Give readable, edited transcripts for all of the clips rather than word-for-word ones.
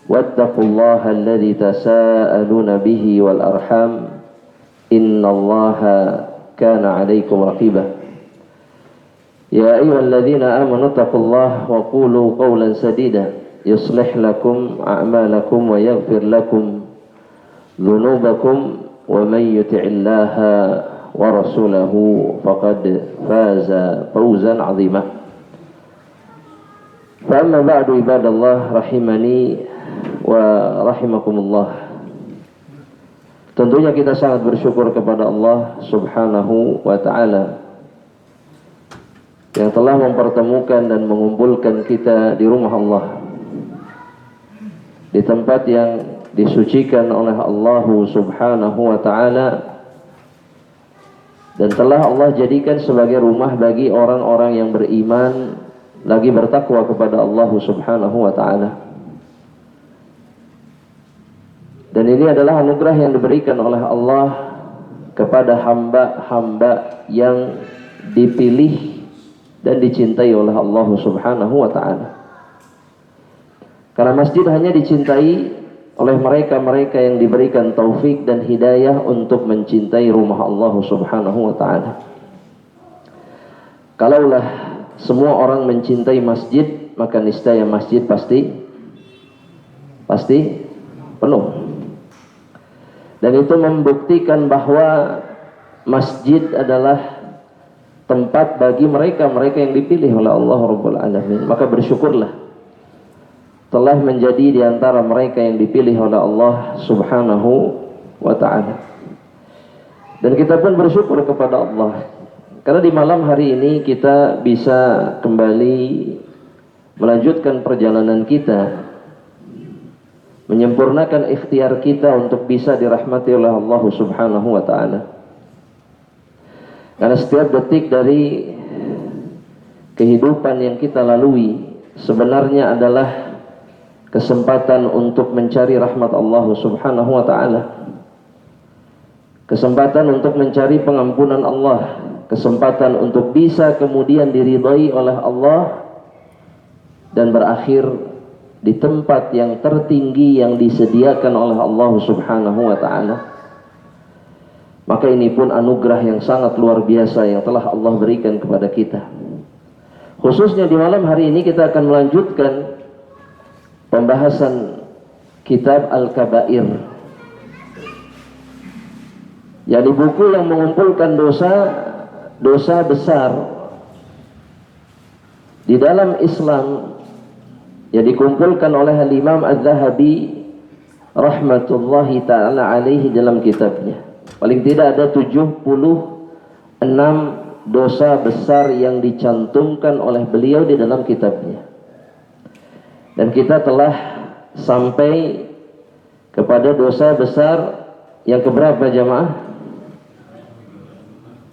واتقوا الله الذي تساءلون به والأرحام إن الله كان عليكم رقيبا يا أيها الذين آمنوا اتقوا الله وقولوا قولا سديدا يصلح لكم أعمالكم ويغفر لكم ذنوبكم ومن يطع الله ورسوله فقد فاز فوزا عظيما فأما بعد عباد الله رحمني wa rahimakumullah. Tentunya kita sangat bersyukur kepada Allah Subhanahu wa ta'ala yang telah mempertemukan dan mengumpulkan kita di rumah Allah, di tempat yang disucikan oleh Allah Subhanahu wa ta'ala, dan telah Allah jadikan sebagai rumah bagi orang-orang yang beriman lagi bertakwa kepada Allah Subhanahu wa ta'ala. Dan ini adalah anugerah yang diberikan oleh Allah kepada hamba-hamba yang dipilih dan dicintai oleh Allah Subhanahu wa ta'ala. Karena masjid hanya dicintai oleh mereka-mereka yang diberikan taufik dan hidayah untuk mencintai rumah Allah Subhanahu wa ta'ala. Kalaulah semua orang mencintai masjid, maka niscaya masjid pasti penuh. Dan itu membuktikan bahwa masjid adalah tempat bagi mereka-mereka yang dipilih oleh Allah Rabbul Alamin. Maka bersyukurlah telah menjadi di antara mereka yang dipilih oleh Allah Subhanahu wa ta'ala. Dan kita pun bersyukur kepada Allah karena di malam hari ini kita bisa kembali melanjutkan perjalanan kita, menyempurnakan ikhtiar kita untuk bisa dirahmati oleh Allah Subhanahu wa ta'ala. Karena setiap detik dari kehidupan yang kita lalui sebenarnya adalah kesempatan untuk mencari rahmat Allah Subhanahu wa ta'ala, kesempatan untuk mencari pengampunan Allah, kesempatan untuk bisa kemudian diridhai oleh Allah dan berakhir di tempat yang tertinggi yang disediakan oleh Allah Subhanahu wa ta'ala. Maka ini pun anugerah yang sangat luar biasa yang telah Allah berikan kepada kita. Khususnya di malam hari ini kita akan melanjutkan pembahasan kitab Al-Kabair, yakni buku yang mengumpulkan dosa besar di dalam Islam yang dikumpulkan oleh Imam Az-Zahabi rahmatullahi ta'ala alaihi dalam kitabnya. Paling tidak ada 76 dosa besar yang dicantumkan oleh beliau di dalam kitabnya. Dan kita telah sampai kepada dosa besar yang keberapa jamaah?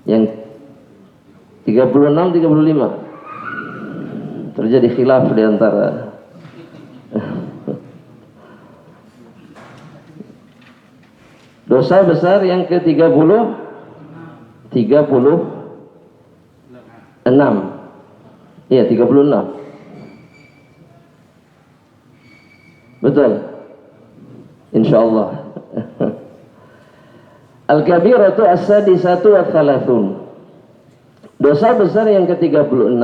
Yang 36, 35. Terjadi khilaf di antara dosa besar yang ke-36. Iya, 36. Betul. Insyaallah. Al-kabiratu as-sadisatu wa thalathun. Dosa besar yang ke-36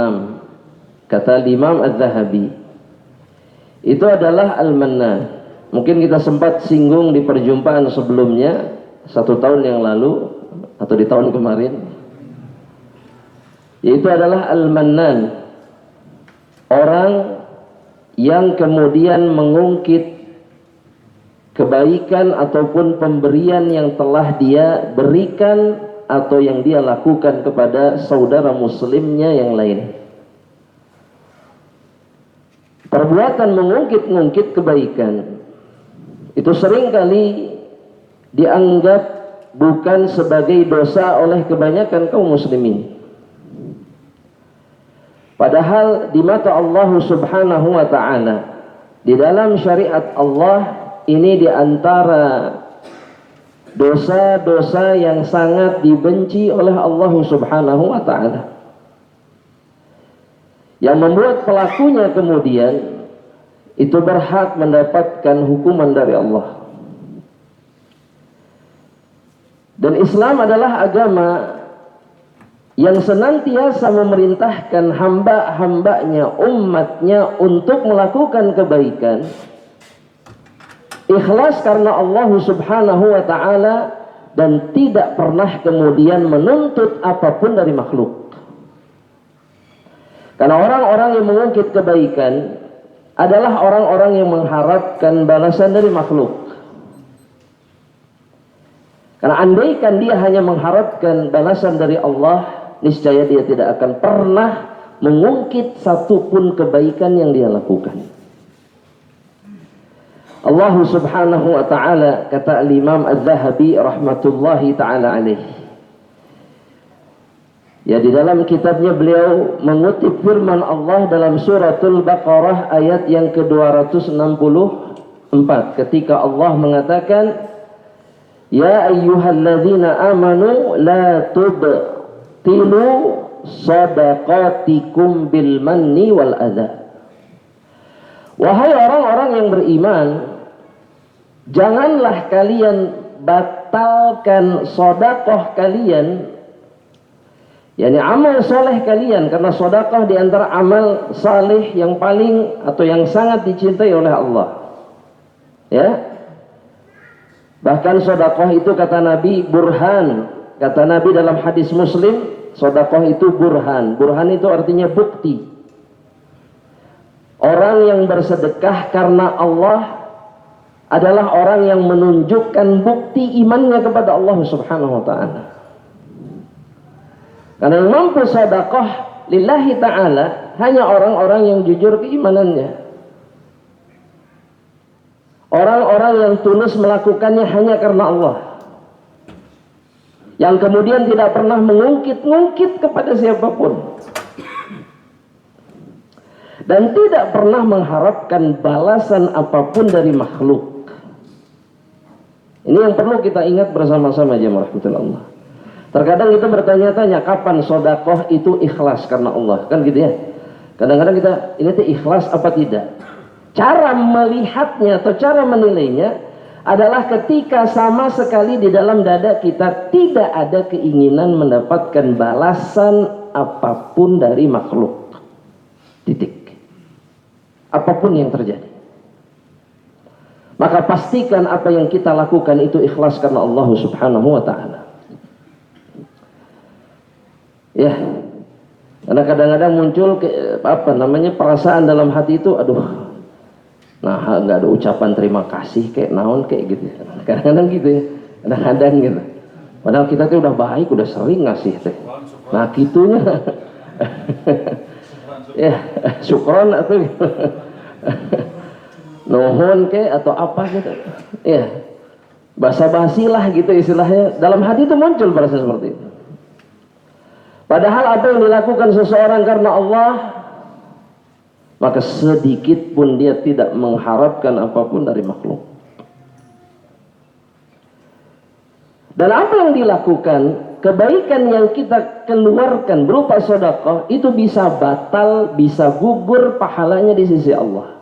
kata Imam Az-Zahabi itu adalah al-mannan. Mungkin kita sempat singgung di perjumpaan sebelumnya 1 tahun yang lalu atau di tahun kemarin, yaitu adalah al-mannan, orang yang kemudian mengungkit kebaikan ataupun pemberian yang telah dia berikan atau yang dia lakukan kepada saudara muslimnya yang lain. Perbuatan mengungkit-ungkit kebaikan itu seringkali dianggap bukan sebagai dosa oleh kebanyakan kaum muslimin. Padahal di mata Allah Subhanahu wa ta'ala, di dalam syariat Allah, ini di antara dosa-dosa yang sangat dibenci oleh Allah Subhanahu wa ta'ala, yang membuat pelakunya kemudian itu berhak mendapatkan hukuman dari Allah. Dan Islam adalah agama yang senantiasa memerintahkan hamba-hambanya, umatnya untuk melakukan kebaikan, ikhlas karena Allah Subhanahu wa ta'ala, dan tidak pernah kemudian menuntut apapun dari makhluk. Karena orang-orang yang mengungkit kebaikan adalah orang-orang yang mengharapkan balasan dari makhluk. Karena andaikan dia hanya mengharapkan balasan dari Allah, niscaya dia tidak akan pernah mengungkit satupun kebaikan yang dia lakukan. Allah Subhanahu wa ta'ala, kata Imam Az-Zahabi rahmatullahi ta'ala alaihi, ya, di dalam kitabnya beliau mengutip firman Allah dalam suratul Baqarah ayat yang ke-264 ketika Allah mengatakan, ya ayyuhalladzina amanu la tubtilu shadaqatikum bil manni wal adha. Wahai orang-orang yang beriman, janganlah kalian batalkan sedekah kalian, yakni amal soleh kalian, karena sedekah di antara amal saleh yang paling atau yang sangat dicintai oleh Allah. Ya. Bahkan sedekah itu kata Nabi burhan. Kata Nabi dalam hadis Muslim, sedekah itu burhan. Burhan itu artinya bukti. Orang yang bersedekah karena Allah adalah orang yang menunjukkan bukti imannya kepada Allah Subhanahu wa ta'ala. Karena yang mampu sedekah lillahi ta'ala hanya orang-orang yang jujur keimanannya. Orang-orang yang tulus melakukannya hanya karena Allah. Yang kemudian tidak pernah mengungkit-ungkit kepada siapapun. Dan tidak pernah mengharapkan balasan apapun dari makhluk. Ini yang perlu kita ingat bersama-sama jemaah rahmatullah. Terkadang kita bertanya-tanya kapan sedekah itu ikhlas karena Allah, kan gitu ya. Kadang-kadang kita ini tuh ikhlas apa tidak. Cara melihatnya atau cara menilainya adalah ketika sama sekali di dalam dada kita tidak ada keinginan mendapatkan balasan apapun dari makhluk. Titik. Apapun yang terjadi. Maka pastikan apa yang kita lakukan itu ikhlas karena Allah Subhanahu wa ta'ala. Ya, karena kadang-kadang muncul perasaan dalam hati itu, aduh, nah nggak ada ucapan terima kasih kayak naon kayak gitu. Kadang-kadang gitu ya, kadang-kadang gitu. Padahal kita tuh udah baik, udah sering ngasih teh. Nah gitunya, ya syukron atau gitu. Nuhun kayak atau apa gitu. Ya, basa-basi lah gitu istilahnya. Dalam hati itu muncul perasaan seperti itu. Padahal apa yang dilakukan seseorang karena Allah, maka sedikit pun dia tidak mengharapkan apapun dari makhluk. Dan apa yang dilakukan, kebaikan yang kita keluarkan berupa sedekah itu bisa batal, bisa gugur pahalanya di sisi Allah.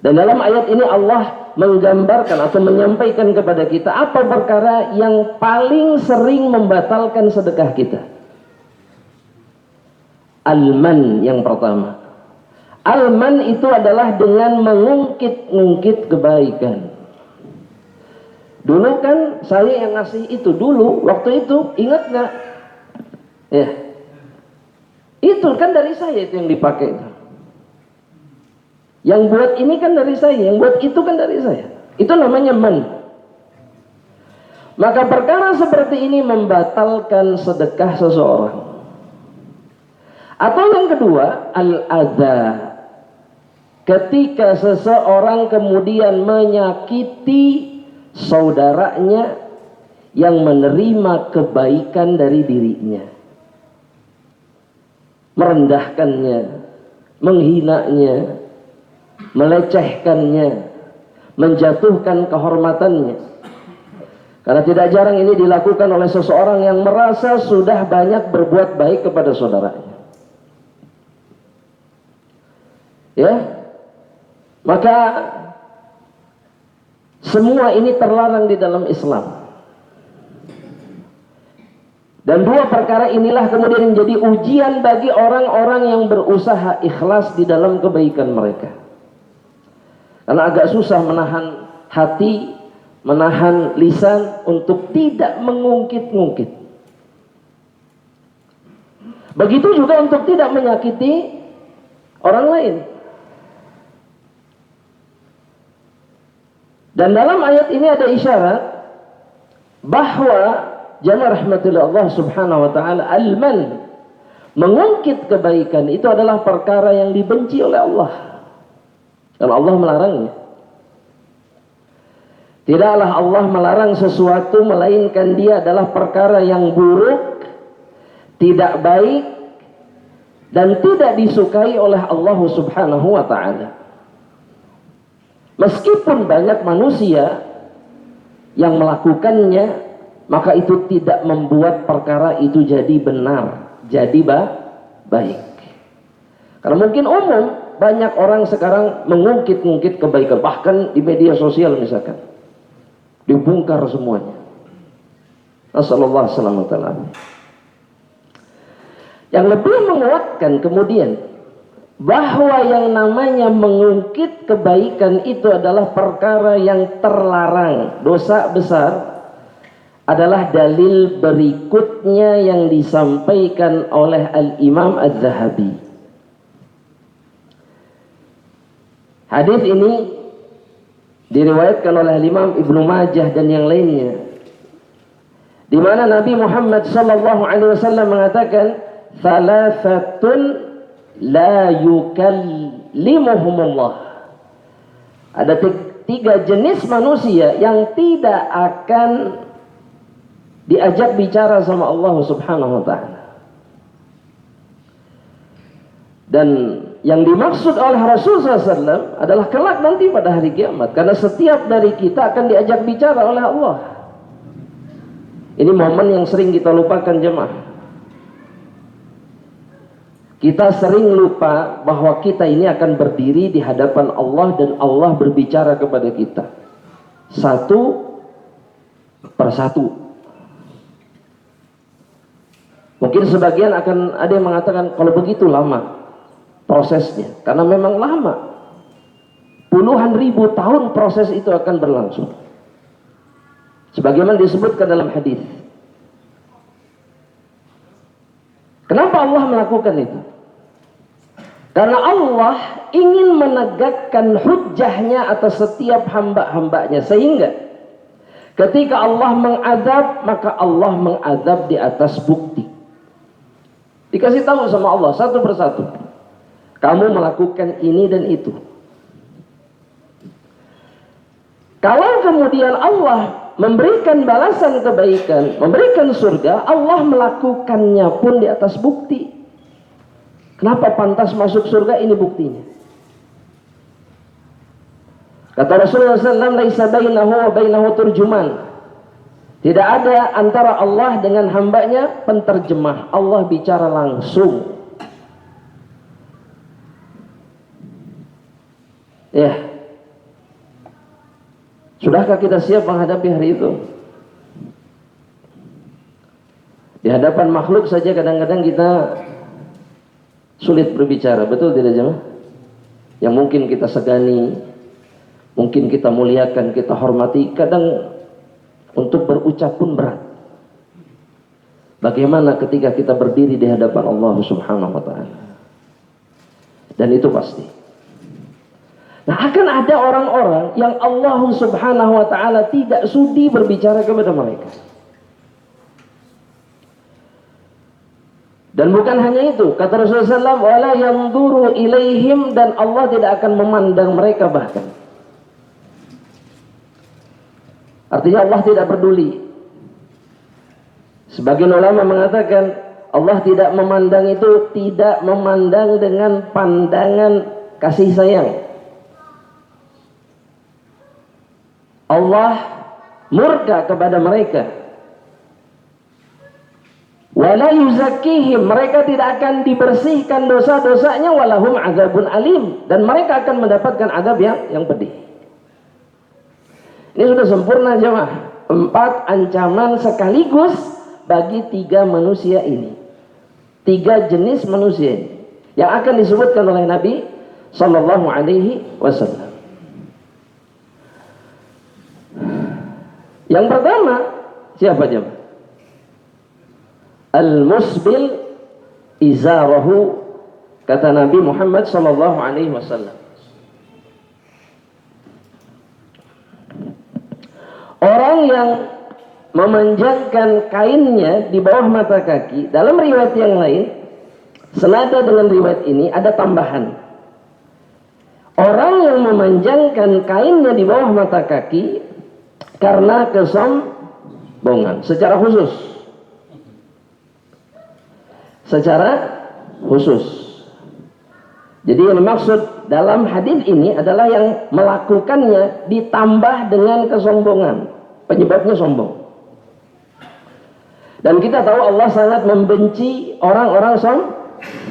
Dan dalam ayat ini Allah menggambarkan atau menyampaikan kepada kita apa perkara yang paling sering membatalkan sedekah kita. Al-man yang pertama. Al-man itu adalah dengan mengungkit-ungkit kebaikan. Dulu kan saya yang ngasih itu dulu, waktu itu ingat nggak? Ya, itu kan dari saya itu yang dipakai. Yang buat ini kan dari saya, yang buat itu kan dari saya. Itu namanya man. Maka perkara seperti ini membatalkan sedekah seseorang. Atau yang kedua, al-adha. Ketika seseorang kemudian menyakiti saudaranya yang menerima kebaikan dari dirinya, merendahkannya, menghinanya, melecehkannya, menjatuhkan kehormatannya. Karena tidak jarang ini dilakukan oleh seseorang yang merasa sudah banyak berbuat baik kepada saudaranya. Ya, Maka semua ini terlarang di dalam Islam. Dan dua perkara inilah kemudian menjadi ujian bagi orang-orang yang berusaha ikhlas di dalam kebaikan mereka. Karena agak susah menahan hati, menahan lisan untuk tidak mengungkit-ungkit. Begitu juga untuk tidak menyakiti orang lain. Dan dalam ayat ini ada isyarat bahwa jamaah rahmatullah Allah subhanahu wa ta'ala, al-man, mengungkit kebaikan itu adalah perkara yang dibenci oleh Allah. Dan Allah melarangnya. Tidaklah Allah melarang sesuatu melainkan dia adalah perkara yang buruk, tidak baik, dan tidak disukai oleh Allah subhanahu wa ta'ala. Meskipun banyak manusia yang melakukannya, maka itu tidak membuat perkara itu jadi benar, jadi baik. Karena mungkin umum, banyak orang sekarang mengungkit-ungkit kebaikan, bahkan di media sosial misalkan, dibongkar semuanya. Nasallallahu alaihi wasallam. Yang lebih menguatkan kemudian bahwa yang namanya mengungkit kebaikan itu adalah perkara yang terlarang, dosa besar, adalah dalil berikutnya yang disampaikan oleh Al-Imam Az-Zahabi. Hadis ini diriwayatkan oleh Imam Ibnu Majah dan yang lainnya, di mana Nabi Muhammad sallallahu alaihi wasallam mengatakan, "Thalathatun la yukallimuhumullah." Ada tiga jenis manusia yang tidak akan diajak bicara sama Allah subhanahu wa ta'ala. Dan yang dimaksud oleh Rasulullah SAW adalah kelak nanti pada hari kiamat. Karena setiap dari kita akan diajak bicara oleh Allah. Ini momen yang sering kita lupakan jemaah. Kita sering lupa bahwa kita ini akan berdiri di hadapan Allah dan Allah berbicara kepada kita satu persatu. Mungkin sebagian akan ada yang mengatakan kalau begitu lama prosesnya, karena memang lama, puluhan ribu tahun proses itu akan berlangsung, sebagaimana disebutkan dalam hadis. Kenapa Allah melakukan itu? Karena Allah ingin menegakkan hujjahnya atas setiap hamba-hambanya, sehingga ketika Allah mengazab, maka Allah mengazab di atas bukti. Dikasih tahu sama Allah satu persatu, kamu melakukan ini dan itu. Kalau kemudian Allah memberikan balasan kebaikan, memberikan surga, Allah melakukannya pun di atas bukti. Kenapa pantas masuk surga? Ini buktinya. Kata Rasulullah SAW, "Laisa bainahu wa bainahu turjuman." Tidak ada antara Allah dengan hambanya penterjemah. Allah bicara langsung. Ya. Sudahkah kita siap menghadapi hari itu? Di hadapan makhluk saja kadang-kadang kita sulit berbicara, betul tidak jemaah? Yang mungkin kita segani, mungkin kita muliakan, kita hormati, kadang untuk berucap pun berat. Bagaimana ketika kita berdiri di hadapan Allah subhanahu wa ta'ala? Dan itu pasti. Nah, akan ada orang-orang yang Allah subhanahu wa ta'ala tidak sudi berbicara kepada mereka. Dan bukan hanya itu, kata Rasulullah SAW, "Wala yanzuru ilaihim," dan Allah tidak akan memandang mereka bahkan. Artinya Allah tidak peduli. Sebagian ulama mengatakan Allah tidak memandang itu, tidak memandang dengan pandangan kasih sayang. Allah murka kepada mereka. Wala yuzakkihim, mereka tidak akan dibersihkan dosa-dosanya, walahum azabun alim, dan mereka akan mendapatkan azab yang pedih. Ini sudah sempurna jemaah. 4 ancaman sekaligus bagi 3 manusia ini. 3 jenis manusia ini yang akan disebutkan oleh Nabi sallallahu alaihi wasallam. Yang pertama, siapa jemaah? Al-musbil izarahu, kata Nabi Muhammad sallallahu alaihi wasallam. Orang yang memanjangkan kainnya di bawah mata kaki, dalam riwayat yang lain senada dengan riwayat ini ada tambahan. Orang yang memanjangkan kainnya di bawah mata kaki karena kesombongan secara khusus. Jadi yang dimaksud dalam hadis ini adalah yang melakukannya ditambah dengan kesombongan, penyebabnya sombong. Dan kita tahu Allah sangat membenci orang-orang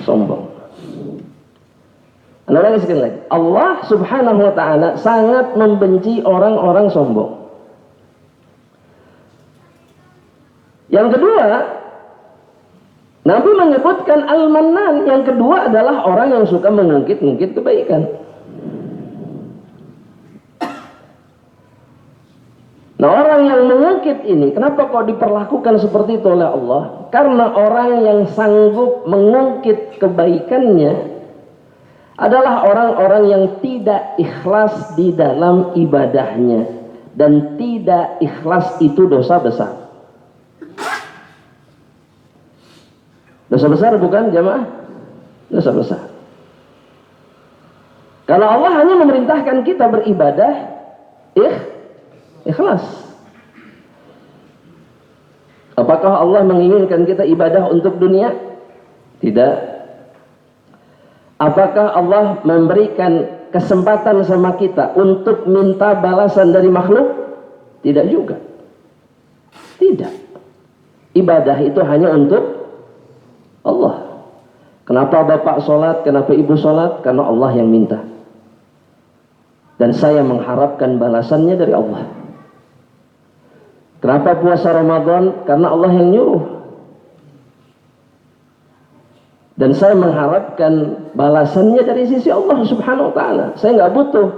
sombong. Anda lagi sekali lagi, Allah subhanahu wa ta'ala sangat membenci orang-orang sombong. Yang kedua, Nabi menyebutkan al-mannan. Yang kedua adalah orang yang suka mengungkit-ungkit kebaikan. Nah, orang yang mengungkit ini, kenapa kok diperlakukan seperti itu oleh Allah? Karena orang yang sanggup mengungkit kebaikannya adalah orang-orang yang tidak ikhlas di dalam ibadahnya. Dan tidak ikhlas itu dosa besar. Dosa besar bukan jamaah? Dosa besar. Kalau Allah hanya memerintahkan kita beribadah ikhlas. Apakah Allah menginginkan kita ibadah untuk dunia? Tidak. Apakah Allah memberikan kesempatan sama kita untuk minta balasan dari makhluk? Tidak juga. Tidak. Ibadah itu hanya untuk Allah. Kenapa bapak sholat, kenapa ibu sholat? Karena Allah yang minta. Dan saya mengharapkan balasannya dari Allah. Kenapa puasa Ramadan? Karena Allah yang nyuruh. Dan saya mengharapkan balasannya dari sisi Allah subhanahu wa ta'ala. Saya nggak butuh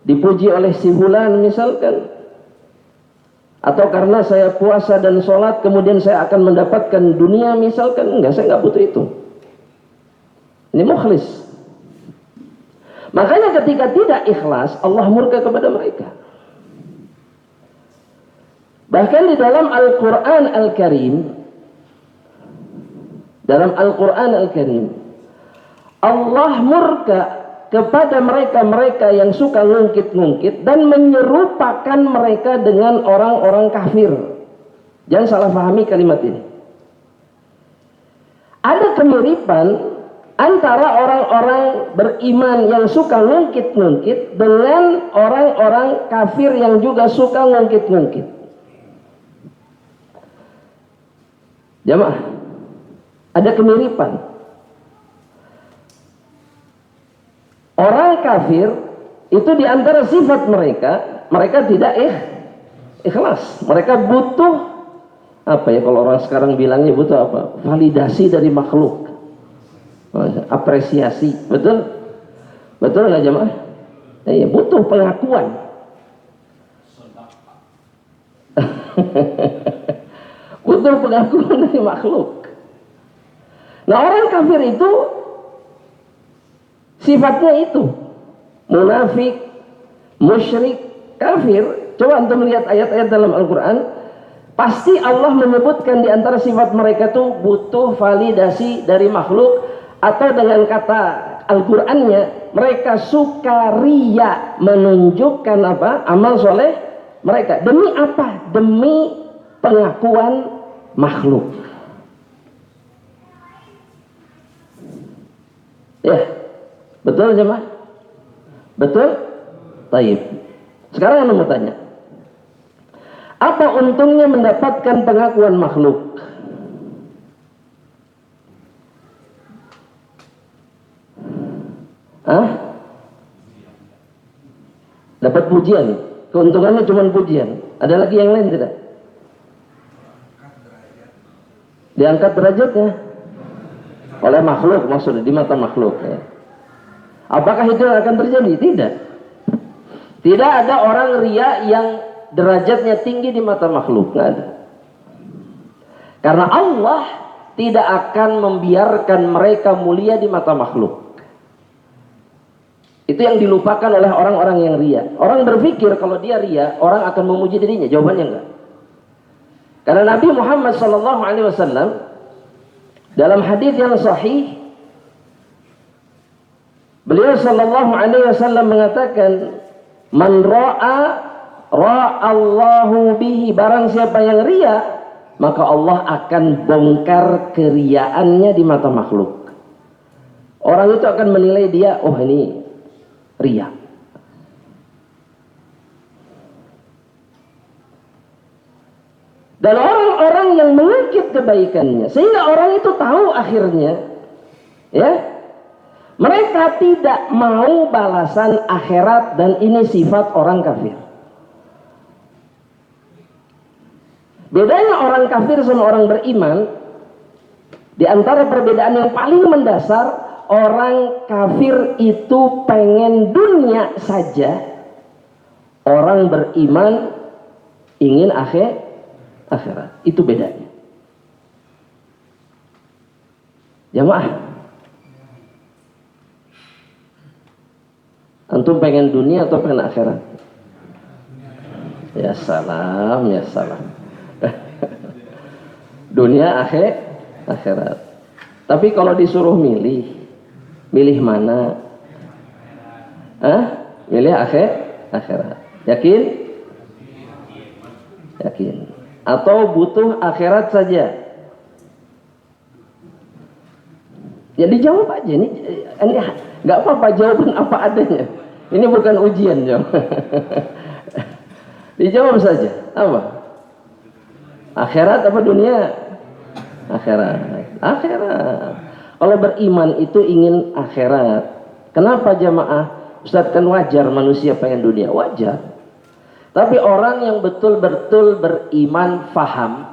dipuji oleh si fulan misalkan. Atau karena saya puasa dan sholat kemudian saya akan mendapatkan dunia misalkan. Enggak, saya nggak butuh itu. Ini mukhlis. Makanya ketika tidak ikhlas, Allah murka kepada mereka. Bahkan di dalam Al-Quran Al-Karim, Allah murka kepada mereka-mereka yang suka ngungkit-ngungkit dan menyerupakan mereka dengan orang-orang kafir. Jangan salah pahami kalimat ini. Ada kemiripan antara orang-orang beriman yang suka ngungkit-ngungkit dengan orang-orang kafir yang juga suka ngungkit-ngungkit. Jamaah, ada kemiripan. Orang kafir itu diantara sifat mereka, mereka tidak ikhlas. Mereka butuh apa ya, kalau orang sekarang bilangnya butuh apa? Validasi dari makhluk, apresiasi, betul? Betul nggak jemaah? Iya, butuh pengakuan. Butuh pengakuan dari makhluk. Nah, orang kafir itu sifatnya itu munafik, musyrik, kafir. Coba antum lihat ayat-ayat dalam Al-Quran, pasti Allah menyebutkan di antara sifat mereka itu butuh validasi dari makhluk, atau dengan kata Al-Qurannya, mereka suka riya, menunjukkan apa? Amal soleh mereka. Demi apa? Demi pengakuan makhluk. Ya, betul jemaah? Betul? Taib. Sekarang anda mau tanya, apa untungnya mendapatkan pengakuan makhluk? Dapat pujian. Keuntungannya cuma pujian. Ada lagi yang lain tidak? Diangkat derajatnya oleh makhluk, maksudnya di mata makhluk ya. Apakah itu akan terjadi? Tidak. Tidak ada orang ria yang derajatnya tinggi di mata makhluk, nggak ada. Karena Allah tidak akan membiarkan mereka mulia di mata makhluk. Itu yang dilupakan oleh orang-orang yang ria. Orang berpikir kalau dia ria, orang akan memuji dirinya. Jawabannya enggak. Karena Nabi Muhammad SAW dalam hadis yang sahih, beliau SAW mengatakan, man ra'allahu bihi, barang siapa yang ria, maka Allah akan bongkar keriaannya di mata makhluk. Orang itu akan menilai dia, oh ini ria. Dan orang-orang yang mengungkit kebaikannya, sehingga orang itu tahu akhirnya, ya, mereka tidak mau balasan akhirat, dan ini sifat orang kafir. Bedanya orang kafir sama orang beriman, di antara perbedaan yang paling mendasar, orang kafir itu pengen dunia saja, orang beriman ingin akhirat. Itu bedanya. Jamaah, antum pengen dunia atau pengen akhirat? Ya salam, ya salam. Dunia akhirat. Tapi kalau disuruh milih mana? Milih akhirat. Yakin? Yakin. Atau butuh akhirat saja? Jadi jawab aja ini nggak apa-apa, jawaban apa adanya. Ini bukan ujian, jawab. Dijawab saja. Apa? Akhirat apa dunia? Akhirat. Kalau beriman itu ingin akhirat. Kenapa jamaah? Ustaz, kan wajar manusia pengen dunia, wajar. Tapi orang yang betul-betul beriman faham,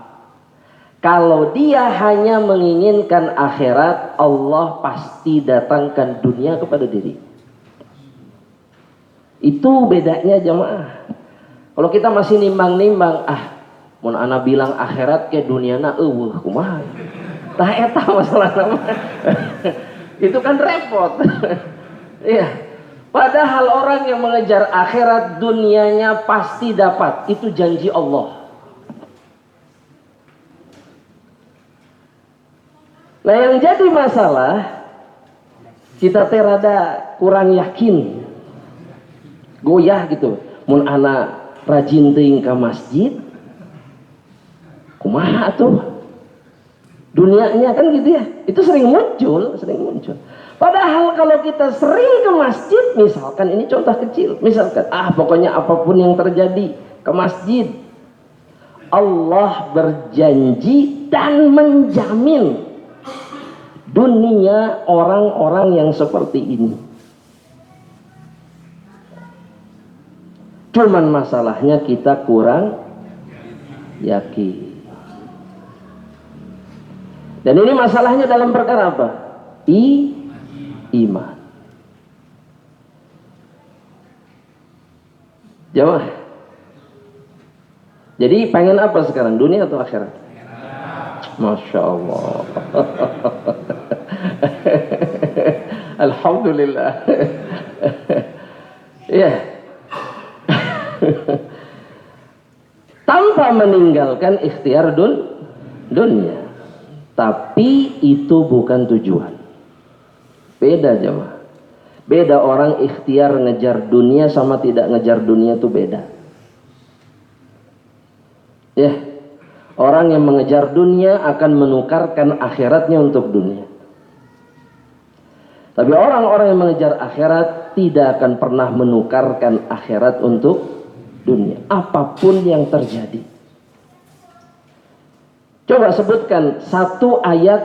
kalau dia hanya menginginkan akhirat, Allah pasti datangkan dunia kepada diri. Itu bedanya jamaah. Kalau kita masih nimbang-nimbang, mun ana bilang akhirat ke duniana eueuh kumaha. Tah eta masalah nama. Itu kan repot. Iya. Padahal orang yang mengejar akhirat, dunianya pasti dapat. Itu janji Allah. Nah, yang jadi masalah, kita rada kurang yakin, goyah gitu. Mun ana rajin teuing ka masjid, kumaha tuh dunianya, kan gitu ya. Itu sering muncul. Padahal kalau kita sering ke masjid, misalkan ini contoh kecil, misalkan pokoknya apapun yang terjadi ke masjid, Allah berjanji dan menjamin dunia orang-orang yang seperti ini. Cuman masalahnya kita kurang yakin. Dan ini masalahnya dalam perkara apa? Iman. Jawab. Jadi pengen apa sekarang? Dunia atau akhirat? Masya Allah. Alhamdulillah. Ya. Tanpa meninggalkan ikhtiar dunia. Tapi itu bukan tujuan. Beda jemaah. Beda orang ikhtiar ngejar dunia sama tidak ngejar dunia itu beda. Ya. Orang yang mengejar dunia akan menukarkan akhiratnya untuk dunia. Tapi orang-orang yang mengejar akhirat tidak akan pernah menukarkan akhirat untuk dunia. Apapun yang terjadi. Coba sebutkan satu ayat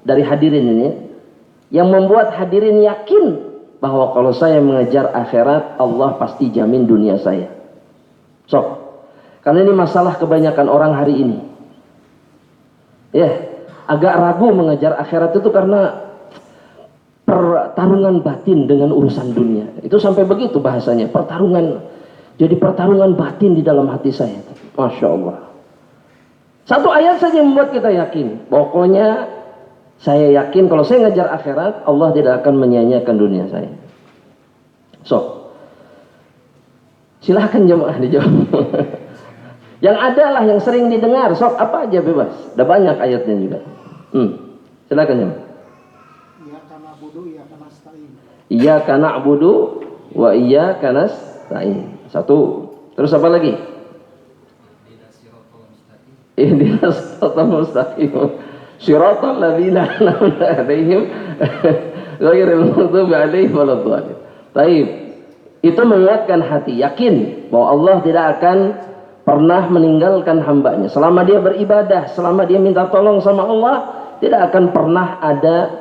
dari hadirin ini yang membuat hadirin yakin bahwa kalau saya mengejar akhirat, Allah pasti jamin dunia saya. Karena ini masalah kebanyakan orang hari ini. Agak ragu mengejar akhirat itu karena pertarungan batin dengan urusan dunia. Itu sampai begitu bahasanya, pertarungan. Jadi pertarungan batin di dalam hati saya. Masya Allah. Satu ayat saja yang membuat kita yakin. Pokoknya saya yakin kalau saya ngejar akhirat, Allah tidak akan menyia-nyiakan dunia saya. Silahkan jemaah dijawab. Yang ada lah yang sering didengar. Apa aja bebas. Udah banyak ayatnya juga. Silahkan jemaah. Iyyaka na'budu wa iyyaka nasta'in. Satu. Terus apa lagi? Ihdinas siratal mustaqim. Siratal ladzina an'amta 'alaihim ghairil maghdubi 'alaihim waladdallin. Baik. Itu menguatkan hati, yakin bahwa Allah tidak akan pernah meninggalkan hambanya. Selama dia beribadah, selama dia minta tolong sama Allah, tidak akan pernah ada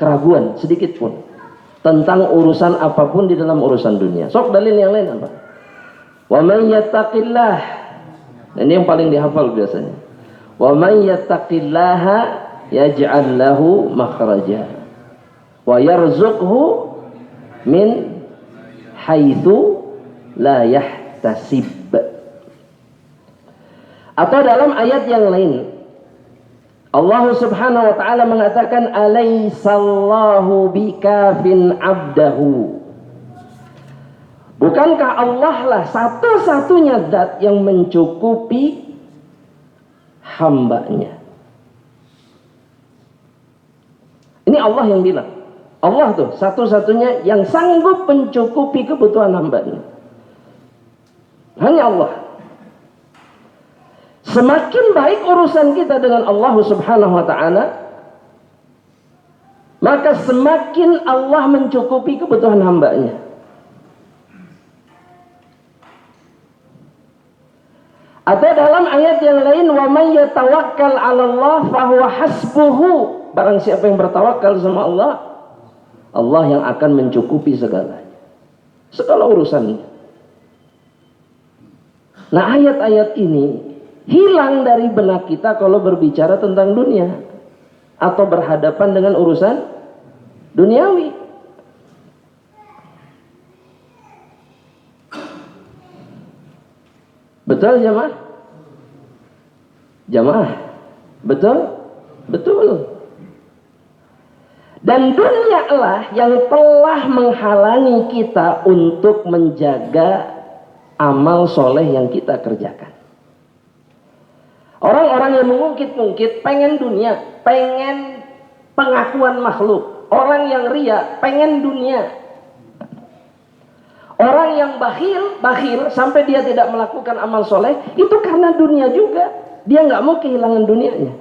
keraguan sedikit pun tentang urusan apapun di dalam urusan dunia. Dalil yang lain apa? Wa man yattaqillah. Ini yang paling dihafal biasanya. Wa man yattaqillaha yaj'al lahu makhraja wa yarzuqhu min haitsu la yahtasib. Atau dalam ayat yang lain Allah subhanahu wa ta'ala mengatakan alaysallahu bikafin abdahu. Bukankah Allah lah satu-satunya zat yang mencukupi hambanya. Ini Allah yang bilang. Allah tuh satu-satunya yang sanggup mencukupi kebutuhan hambanya. Hanya Allah. Semakin baik urusan kita dengan Allah subhanahu wa ta'ala, maka semakin Allah mencukupi kebutuhan hambanya. Atau dalam ayat yang lain, wa may yatawakkal 'ala Allah fahuwa hasbuhu. Barang siapa yang bertawakal sama Allah, Allah yang akan mencukupi segalanya, segala urusannya. Nah, ayat-ayat ini hilang dari benak kita kalau berbicara tentang dunia atau berhadapan dengan urusan duniawi. Betul jamaah? Jamaah? Betul? Betul. Dan dunia lah yang telah menghalangi kita untuk menjaga amal soleh yang kita kerjakan. Orang-orang yang mengungkit-ungkit pengen dunia, pengen pengakuan makhluk. Orang yang ria pengen dunia. Orang yang bakhil sampai dia tidak melakukan amal soleh, itu karena dunia juga. Dia nggak mau kehilangan dunianya.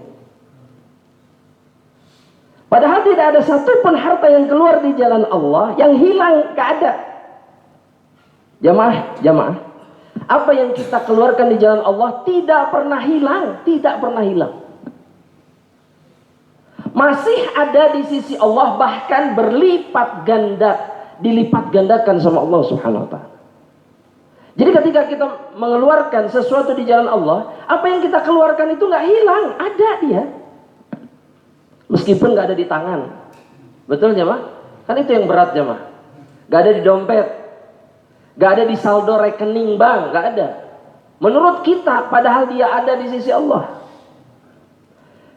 Padahal tidak ada satupun harta yang keluar di jalan Allah yang hilang, nggak ada. Jamaah. Apa yang kita keluarkan di jalan Allah tidak pernah hilang, tidak pernah hilang. Masih ada di sisi Allah, bahkan berlipat ganda, dilipat gandakan sama Allah Subhanahu wa ta'ala. Jadi ketika kita mengeluarkan sesuatu di jalan Allah, apa yang kita keluarkan itu nggak hilang, ada dia. Meskipun nggak ada di tangan. Betul jemaah? Kan itu yang berat jemaah. Nggak ada di dompet, nggak ada di saldo rekening bank, nggak ada. Menurut kita, padahal dia ada di sisi Allah.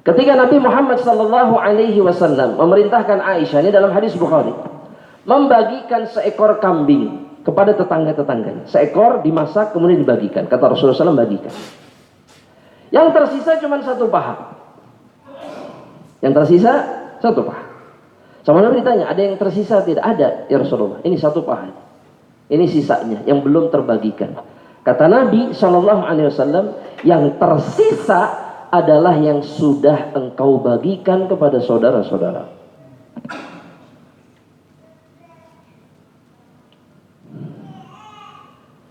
Ketika Nabi Muhammad SAW memerintahkan Aisyah, ini dalam hadis Bukhari, membagikan seekor kambing kepada tetangga-tetangganya. Seekor dimasak kemudian dibagikan. Kata Rasulullah SAW, bagikan. Yang tersisa cuma satu paha. Yang tersisa satu paha. Sama Nabi ditanya, ada yang tersisa? Tidak ada ya Rasulullah. Ini satu paha. Ini sisanya yang belum terbagikan. Kata Nabi SAW, yang tersisa adalah yang sudah engkau bagikan kepada saudara-saudara.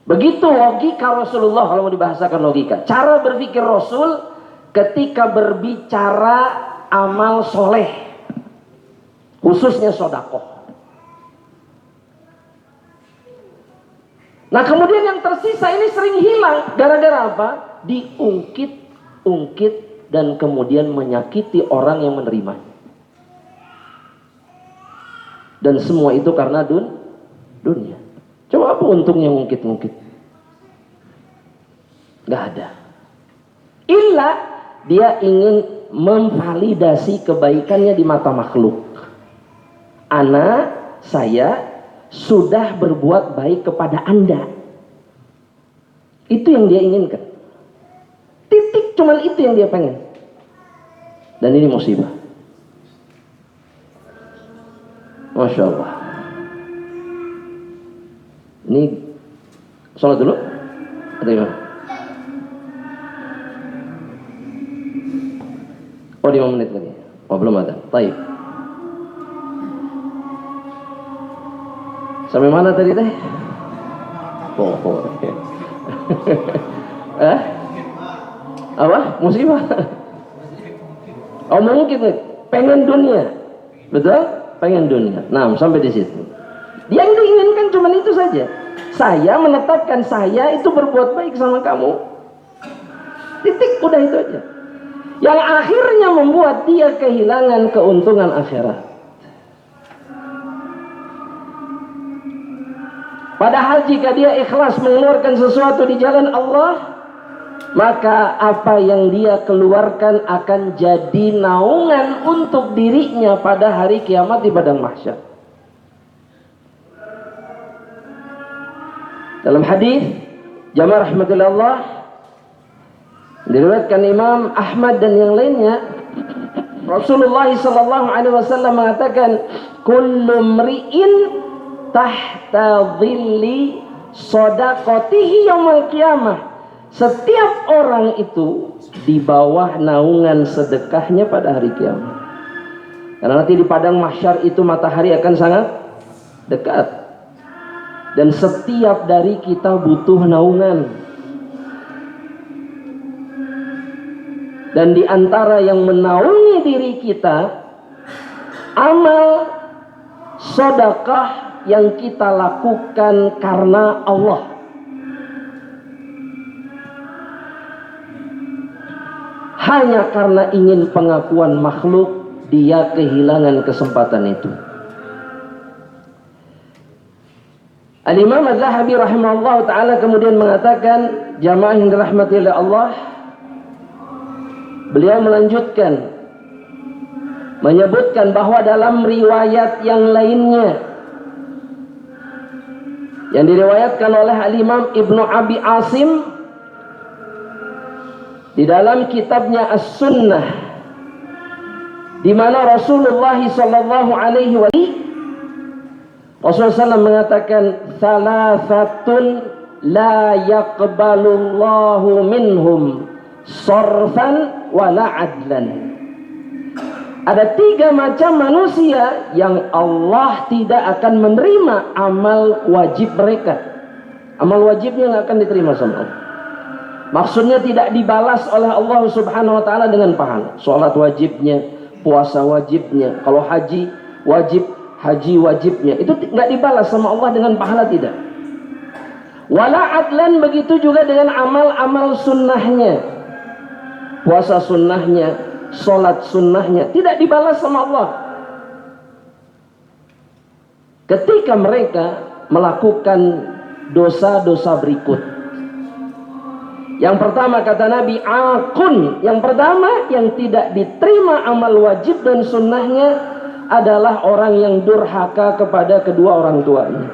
Begitu logika Rasulullah kalau mau dibahasakan logika. Cara berpikir Rasul ketika berbicara amal soleh, khususnya sedekah. Nah kemudian yang tersisa ini sering hilang. Gara-gara apa? Diungkit-ungkit dan kemudian menyakiti orang yang menerimanya. Dan semua itu karena dunia. Coba apa untungnya ngungkit-ngungkit? Gak ada. Illa dia ingin memvalidasi kebaikannya di mata makhluk. Saya sudah berbuat baik kepada Anda. Itu yang dia inginkan. Titik, cuman itu yang dia pengen. Dan ini musibah. Masya Allah. Ini sholat dulu atau gimana? Oh 5 menit lagi. Oh belum ada. Baik. Sampai mana tadi teh? Oh. Apa? Musibah. Oh mungkin pengen dunia. Betul? Pengen dunia. Nah, sampai di situ. Yang diinginkan cuma itu saja. Saya menetapkan saya itu berbuat baik sama kamu. Titik, udah itu aja. Yang akhirnya membuat dia kehilangan keuntungan akhirat. Padahal jika dia ikhlas mengeluarkan sesuatu di jalan Allah, maka apa yang dia keluarkan akan jadi naungan untuk dirinya pada hari kiamat di padang mahsyar. Dalam hadis jamaah rahmatullah diriwayatkan Imam Ahmad dan yang lainnya, Rasulullah sallallahu alaihi wasallam mengatakan, kullu mri'in tahta dhilli shadaqatihi yaumil qiyamah. Setiap orang itu di bawah naungan sedekahnya pada hari kiamat. Karena nanti di padang mahsyar itu matahari akan sangat dekat. Dan setiap dari kita butuh naungan. Dan di antara yang menaungi diri kita, amal sedekah yang kita lakukan karena Allah. Hanya karena ingin pengakuan makhluk, dia kehilangan kesempatan itu. Al-Imam Az-Zahabi rahimahullah ta'ala kemudian mengatakan, jamaah yang dirahmati oleh Allah, beliau melanjutkan menyebutkan bahwa dalam riwayat yang lainnya yang diriwayatkan oleh Al-Imam Ibnu Abi Asim di dalam kitabnya As-Sunnah, di mana Rasulullah sallallahu alaihi wasallam Rasulullah mengatakan, salasatun la yaqbalullahu minhum sarfan wala adlan. Ada 3 macam manusia yang Allah tidak akan menerima amal wajib mereka. Amal wajibnya nggak akan diterima sama Allah. Maksudnya tidak dibalas oleh Allah subhanahu wa ta'ala dengan pahala. Sholat wajibnya, puasa wajibnya, kalau haji wajib, haji wajibnya, itu nggak dibalas sama Allah dengan pahala, tidak. Wala adlan, begitu juga dengan amal-amal sunnahnya, puasa sunnahnya, sholat sunnahnya, tidak dibalas sama Allah. Ketika mereka melakukan dosa-dosa berikut. Yang pertama kata Nabi, akun. Yang pertama yang tidak diterima amal wajib dan sunnahnya adalah orang yang durhaka kepada kedua orang tuanya.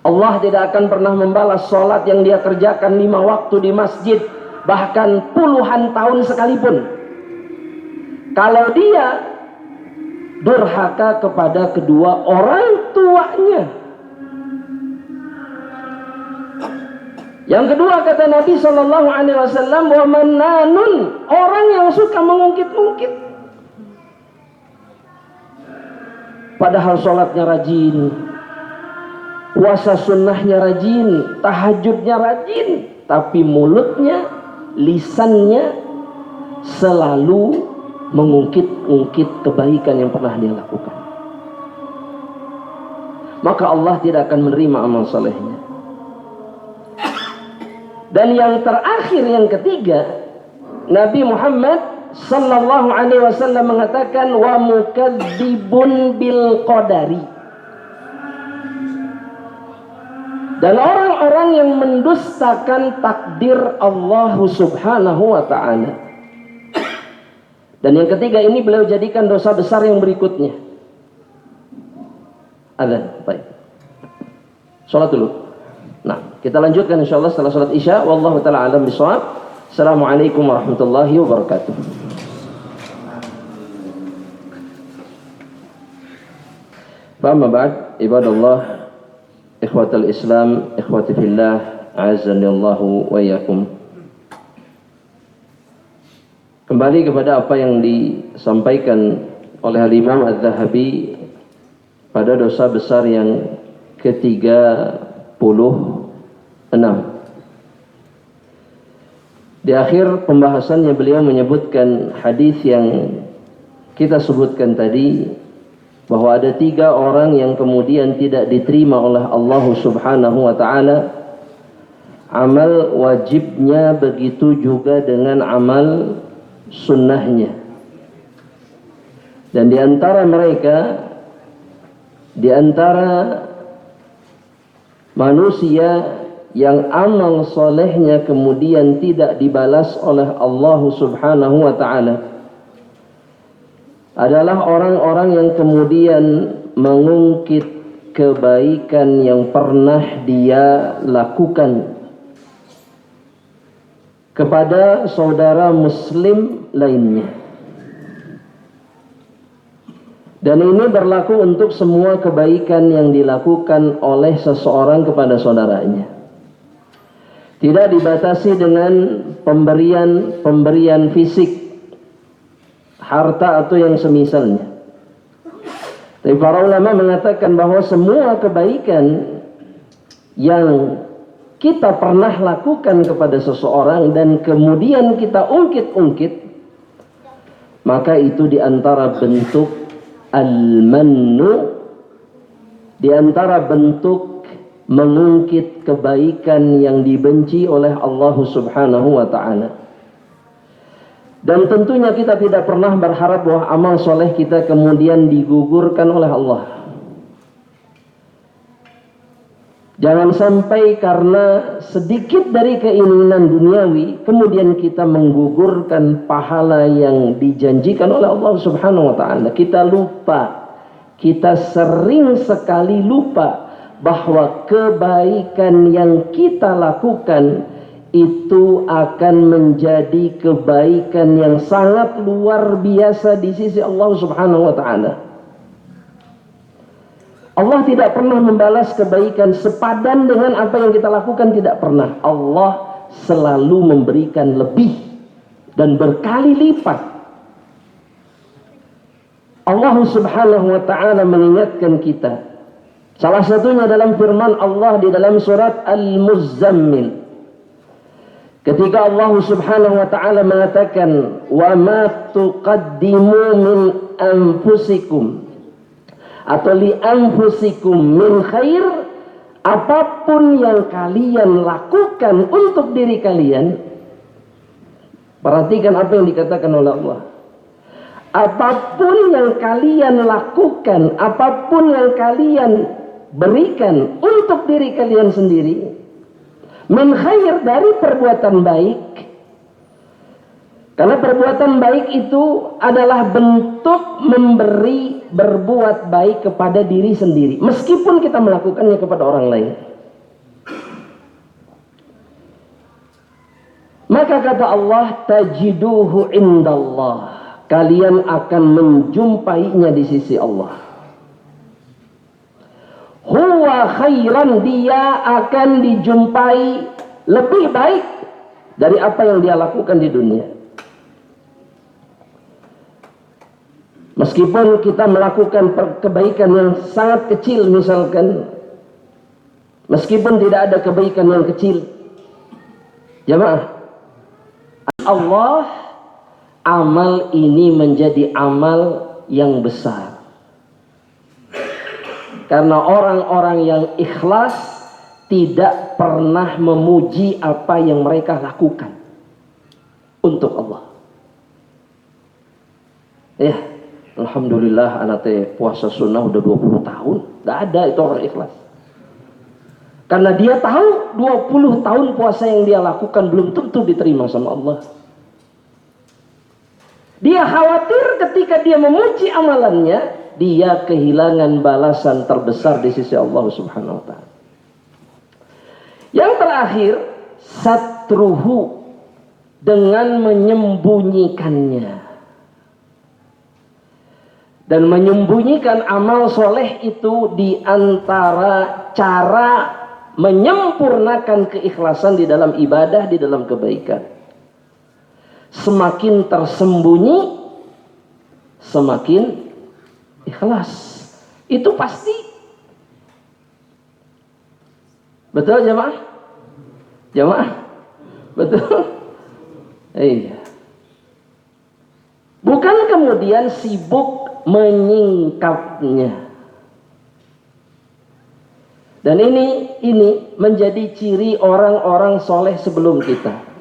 Allah tidak akan pernah membalas sholat yang dia kerjakan 5 waktu di masjid, bahkan puluhan tahun sekalipun, kalau dia durhaka kepada kedua orang tuanya. Yang kedua kata Nabi sallallahu alaihi wasallam, wa mannanun, orang yang suka mengungkit-ungkit. Padahal sholatnya rajin, puasa sunnahnya rajin, tahajudnya rajin, tapi mulutnya, lisannya selalu mengungkit-ungkit kebaikan yang pernah dia lakukan. maka Allah tidak akan menerima amal solehnya. Dan yang terakhir, yang ketiga, Nabi Muhammad sallallahu alaihi wasallam mengatakan wa mukadzibun bil qadari. Dan orang-orang yang mendustakan takdir Allah Subhanahu wa taala. Dan yang ketiga ini beliau jadikan dosa besar yang berikutnya. Adzan, baik. Salat dulu. Nah, kita lanjutkan insyaallah setelah salat Isya. Wallahu taala alam bisawab. Assalamualaikum warahmatullahi wabarakatuh. Amma ba'd, ibadallah, ikhwatal Islam, ikhwati fillah, azanillahu wa iyyakum. Kembali kepada apa yang disampaikan oleh Imam Az-Zahabi pada dosa besar yang ke-36. Di akhir pembahasannya beliau menyebutkan hadis yang kita sebutkan tadi, bahwa ada 3 orang yang kemudian tidak diterima oleh Allah Subhanahu wa taala amal wajibnya, begitu juga dengan amal sunnahnya. Dan di antara mereka, di antara manusia yang amal solehnya kemudian tidak dibalas oleh Allah Subhanahu wa ta'ala adalah orang-orang yang kemudian mengungkit kebaikan yang pernah dia lakukan kepada saudara muslim lainnya. Dan ini berlaku untuk semua kebaikan yang dilakukan oleh seseorang kepada saudaranya. Tidak dibatasi dengan pemberian fisik, harta atau yang semisalnya. Tapi para ulama mengatakan bahwa semua kebaikan yang kita pernah lakukan kepada seseorang dan kemudian kita ungkit-ungkit, maka itu diantara bentuk al-mannu, diantara bentuk mengungkit kebaikan yang dibenci oleh Allah Subhanahu wa ta'ala. Dan tentunya kita tidak pernah berharap bahwa amal soleh kita kemudian digugurkan oleh Allah. Jangan sampai karena sedikit dari keinginan duniawi kemudian kita menggugurkan pahala yang dijanjikan oleh Allah Subhanahu wa ta'ala. Kita lupa, kita sering sekali lupa bahwa kebaikan yang kita lakukan itu akan menjadi kebaikan yang sangat luar biasa di sisi Allah Subhanahu wa ta'ala. Allah tidak pernah membalas kebaikan sepadan dengan apa yang kita lakukan, tidak pernah. Allah selalu memberikan lebih dan berkali lipat. Allah Subhanahu wa ta'ala mengingatkan kita, salah satunya dalam firman Allah di dalam surat Al-Muzammil, ketika Allah Subhanahu wa ta'ala mengatakan wa ma tuqaddimu min anfusikum atau li anfusikum min khair, apapun yang kalian lakukan untuk diri kalian. Perhatikan apa yang dikatakan oleh Allah. Apapun yang kalian lakukan, apapun yang kalian berikan untuk diri kalian sendiri, min khair, dari perbuatan baik. Karena perbuatan baik itu adalah bentuk memberi, berbuat baik kepada diri sendiri, meskipun kita melakukannya kepada orang lain. Maka kata Allah, tajiduhu indallah, kalian akan menjumpainya di sisi Allah. Huwa khairan, dia akan dijumpai lebih baik dari apa yang dia lakukan di dunia. Meskipun kita melakukan kebaikan yang sangat kecil, misalkan, meskipun tidak ada kebaikan yang kecil, jamaah, Allah, amal ini menjadi amal yang besar. Karena orang-orang yang ikhlas tidak pernah memuji apa yang mereka lakukan untuk Allah. Ya, alhamdulillah anak teh puasa sunnah udah 20 tahun. Gak ada itu orang ikhlas. Karena dia tahu 20 tahun puasa yang dia lakukan belum tentu diterima sama Allah. Dia khawatir ketika dia memuji amalannya, dia kehilangan balasan terbesar di sisi Allah Subhanahu wa taala. Yang terakhir, satruhu, dengan menyembunyikannya. Dan menyembunyikan amal soleh itu di antara cara menyempurnakan keikhlasan di dalam ibadah, di dalam kebaikan. Semakin tersembunyi, semakin ikhlas. Itu pasti. Betul jamaah? Jamaah? Betul? Iya. Bukan kemudian sibuk menyingkapnya. Dan ini menjadi ciri orang-orang soleh sebelum kita.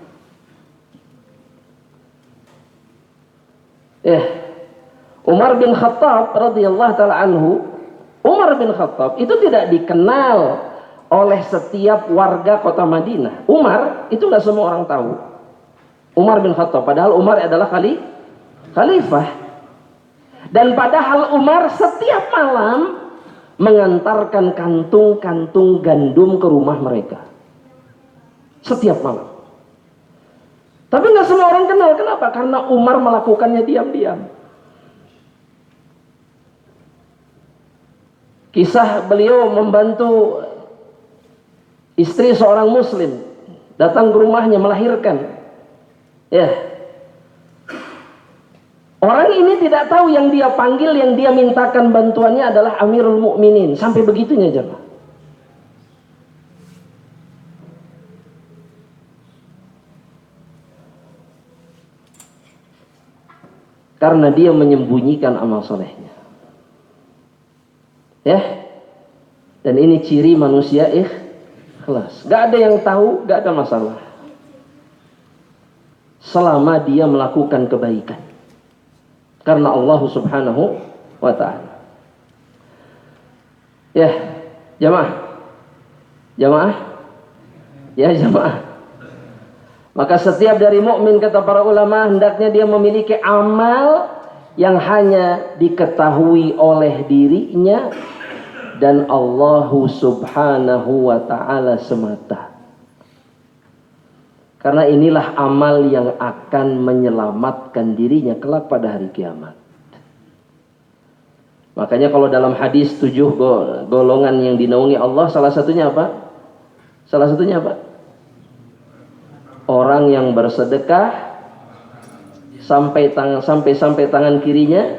Umar bin Khattab radhiyallahu taala anhu, Umar bin Khattab itu tidak dikenal oleh setiap warga kota Madinah. Umar itu nggak semua orang tahu. Umar bin Khattab, padahal Umar adalah khalifah. Dan padahal Umar setiap malam mengantarkan kantung-kantung gandum ke rumah mereka. Setiap malam. Tapi nggak semua orang kenal. Kenapa? Karena Umar melakukannya diam-diam. Kisah beliau membantu istri seorang muslim datang ke rumahnya melahirkan. Orang ini tidak tahu yang dia panggil, yang dia mintakan bantuannya adalah Amirul Mukminin. Sampai begitunya jemaah. Karena dia menyembunyikan amal solehnya. Dan ini ciri manusia ikhlas. Gak ada yang tahu, gak ada masalah. Selama dia melakukan kebaikan. Karena Allah Subhanahu wa ta'ala. Jamaah. Maka setiap dari mukmin, kata para ulama, hendaknya dia memiliki amal yang hanya diketahui oleh dirinya dan Allah Subhanahu wa ta'ala semata. Karena inilah amal yang akan menyelamatkan dirinya kelak pada hari kiamat. Makanya kalau dalam hadis 7 golongan yang dinaungi Allah, salah satunya apa? Orang yang bersedekah sampai tangan kirinya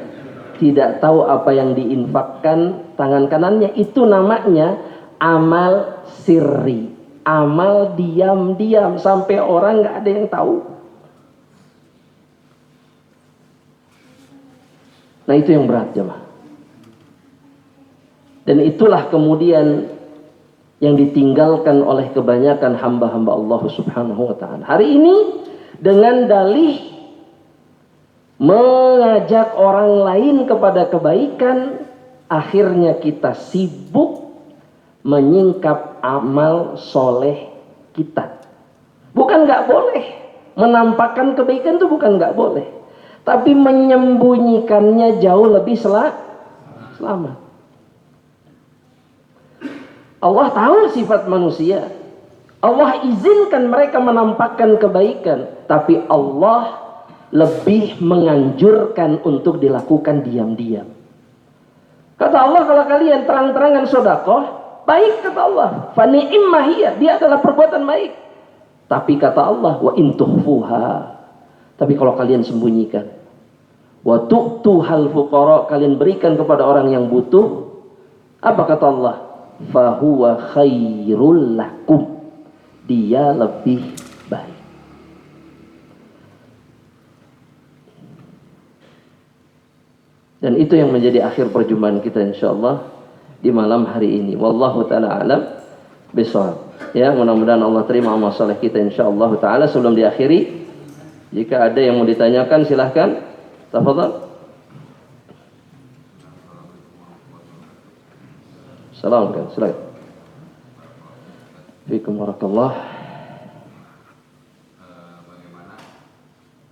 tidak tahu apa yang diinfakkan tangan kanannya. Itu namanya amal sirri. Amal diam-diam sampai orang nggak ada yang tahu. Nah itu yang berat jemaah. Dan itulah kemudian yang ditinggalkan oleh kebanyakan hamba-hamba Allah Subhanahu wa ta'ala. Hari ini dengan dalih mengajak orang lain kepada kebaikan, akhirnya kita sibuk menyingkap amal soleh kita. Bukan nggak boleh menampakkan kebaikan, itu bukan nggak boleh, tapi menyembunyikannya jauh lebih selamat. Allah tahu sifat manusia. Allah izinkan mereka menampakkan kebaikan, tapi Allah lebih menganjurkan untuk dilakukan diam-diam. Kata Allah, kalau kalian terang-terangan sedekah, baik kata Allah, fa ni'ma hiya, dia adalah perbuatan baik. Tapi kata Allah, wa in tukhfuha, tapi kalau kalian sembunyikan, wa tu'tuhal fuqara, kalian berikan kepada orang yang butuh, apa kata Allah? Fa huwa khairul lakum, dia lebih baik. Dan itu yang menjadi akhir perjumpaan kita insyaallah. di malam hari ini. Wallahu taala alam bishawab. Ya, mudah-mudahan Allah terima amal saleh kita insyaallah taala. Sebelum diakhiri, jika ada yang mau ditanyakan silahkan. Tafadhal. Assalamualaikum. Silakan. Fiikum barakallah. Bagaimana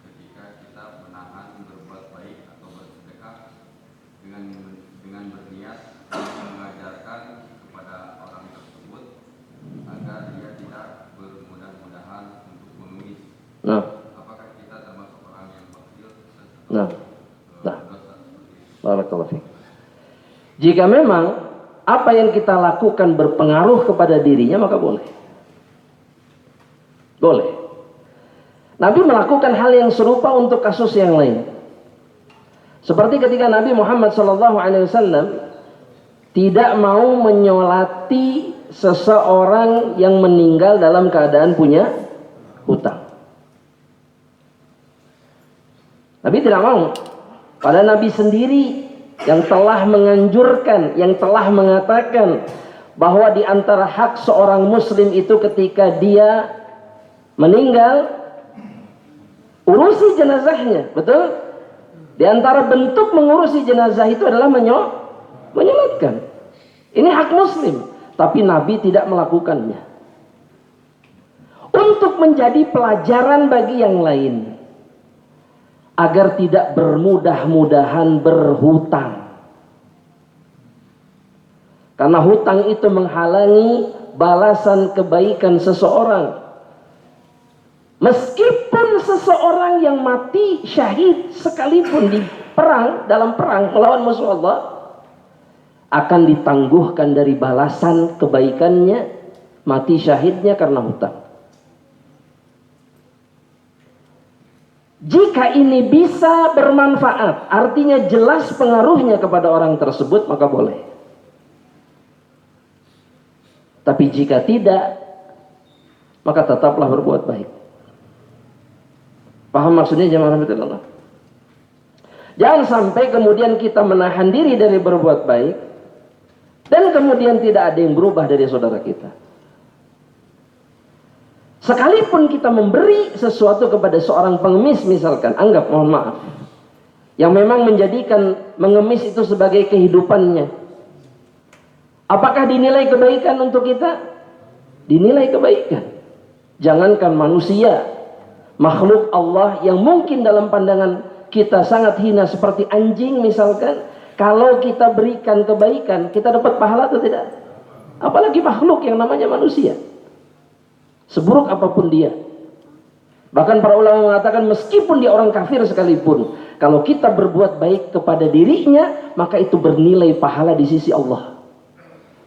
ketika kita menahan berbuat baik atau bersedekah dengan berniat mengajarkan kepada orang tersebut agar dia tidak bermudah-mudahan untuk mengemis. Apakah kita termasuk orang yang bakhil? Barakallahu fiik. Jika memang apa yang kita lakukan berpengaruh kepada dirinya, maka boleh. Boleh. Nabi melakukan hal yang serupa untuk kasus yang lain. Seperti ketika Nabi Muhammad SAW tidak mau menyolati seseorang yang meninggal dalam keadaan punya hutang. Nabi tidak mau. Padahal Nabi sendiri yang telah menganjurkan, yang telah mengatakan bahwa di antara hak seorang muslim itu ketika dia meninggal, urusi jenazahnya, betul? Di antara bentuk mengurusi jenazah itu adalah menyolatkan. Ini hak muslim, tapi Nabi tidak melakukannya. Untuk menjadi pelajaran bagi yang lain, agar tidak bermudah-mudahan berhutang. Karena hutang itu menghalangi balasan kebaikan seseorang. Meskipun seseorang yang mati syahid sekalipun di perang, dalam perang melawan musuh Allah, akan ditangguhkan dari balasan kebaikannya mati syahidnya karena hutang. Jika ini bisa bermanfaat, artinya jelas pengaruhnya kepada orang tersebut, maka boleh. Tapi jika tidak, maka tetaplah berbuat baik. Paham maksudnya jemaah rahmatullah? Jangan sampai kemudian kita menahan diri dari berbuat baik, dan kemudian tidak ada yang berubah dari saudara kita. Sekalipun kita memberi sesuatu kepada seorang pengemis misalkan, anggap mohon maaf, yang memang menjadikan mengemis itu sebagai kehidupannya, apakah dinilai kebaikan untuk kita? Dinilai kebaikan. Jangankan manusia, makhluk Allah yang mungkin dalam pandangan kita sangat hina seperti anjing misalkan, kalau kita berikan kebaikan, kita dapat pahala atau tidak? Apalagi makhluk yang namanya manusia, seburuk apapun dia. Bahkan para ulama mengatakan meskipun dia orang kafir sekalipun, kalau kita berbuat baik kepada dirinya, maka itu bernilai pahala di sisi Allah.